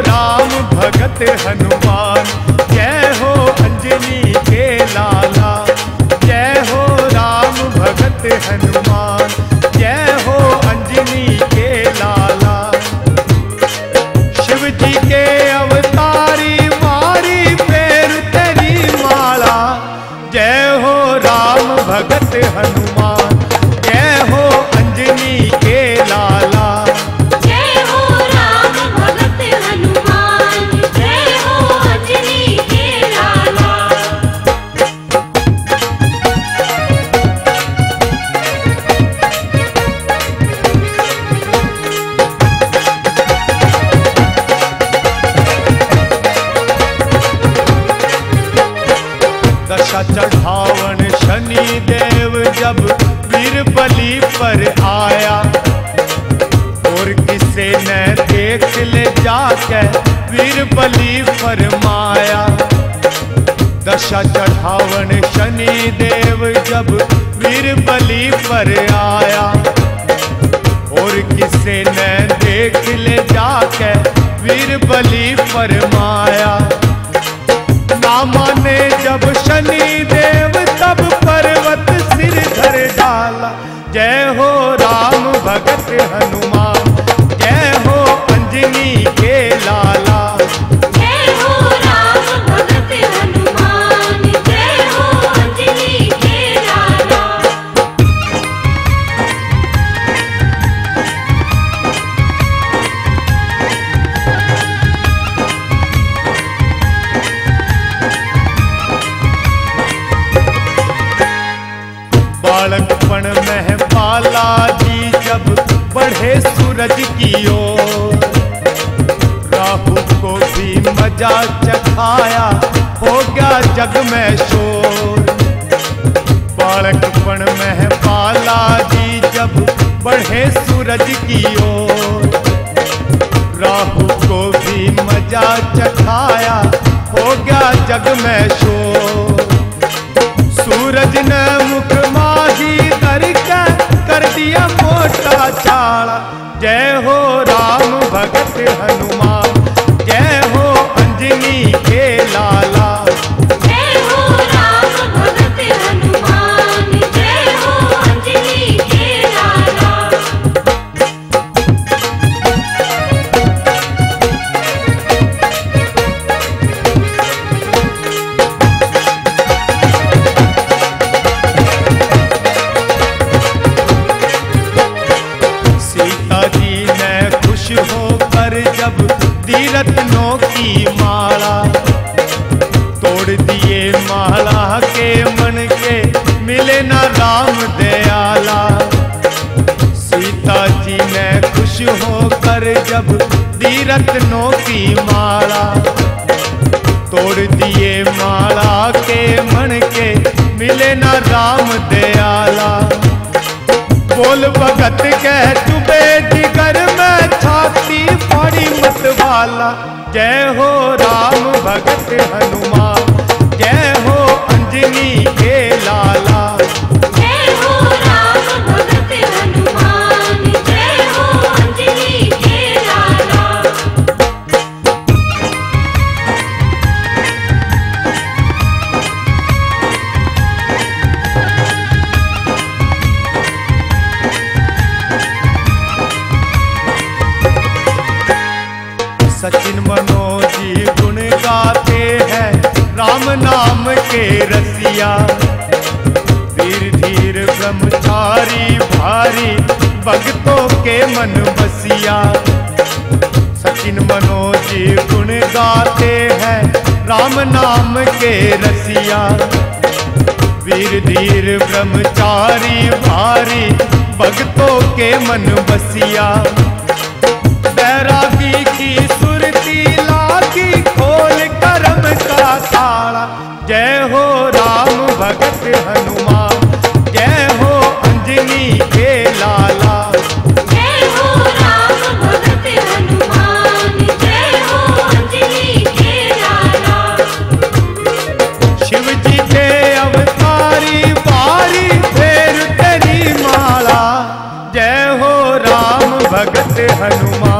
राम भगत हनुमान, जय हो अंजनी के लाला। जय हो राम भगत हनुमान, जय हो अंजनी के लाला। शिव जी के अवतारी मारी फेर तेरी माला। जय हो राम भगत हनुमान, जय हो अंजनी के लाला। जय हो राम भगत हनुमान, जय हो अंजनी के लाला। दशा चढ़ावन शनि देव जब वीर बलि पर आया, और किसे न देख ले जाके वीर बलि फरमाया। दशा चढ़ावन शनि देव जब वीर बलि पर आया, और किसे न देख ले जाके वीर बलि फरमाया। ना माने जब शनि देव तब पर्वत सिर धर डाला। जय हो राम भगत हनुमान, जय हो अंजनी के लाला। जय हो राम भगत हनुमान, जय हो अंजनी के लाला। बालकपन में बालाजी जब बढ़े सूरज की ओर, राहु को भी मजा चखाया, हो गया जग में शोर। बालकपन में बालाजी जब बढ़े सूरज की ओर, राहु को भी मजा चखाया, हो गया जग में शोर। सूरज ने मुख माही करके कर दिया मोटा चाड़ा। जय हो राम भगत हनुमान, जय हो अंजनी के लाला। जय हो राम भगत हनुमान, जय हो अंजनी के लाला। सीता जी ने खुश होकर जब दी रत्नों की माला, तोड़ दिए माला के मन के मिले ना राम दयाला। सीता जी ने खुश होकर जब दी रत्नों की माला, तोड़ दिए माला के मन के मिले ना राम दयाला। बोल भगत कह चुबे जिगर में छाती फाड़ी मत वाला। जय हो राम भगत हनुमान, जय हो अंजनी के लाला। जय हो राम भगत हनुमान, जय हो अंजनी के लाला। सचिन मनोजी गुण गाते हैं राम नाम के रसिया। धीर धीर ब्रह्मचारी भारी भक्तों के मन बसिया। सचिन मनोजी गुण गाते हैं राम नाम के रसिया। वीर धीर ब्रह्मचारी भारी भक्तों के मन बसिया। बैरागी की सुरती लागी खोल करम का ताला। जय हो राम भगत हनुमान, जय हो अंजनी के लाला। जय हो राम भगत हनुमान, जय हो अंजनी के लाला। शिव जी के अवतारी बारी फेर तेरी माला। जय हो राम भगत हनुमान।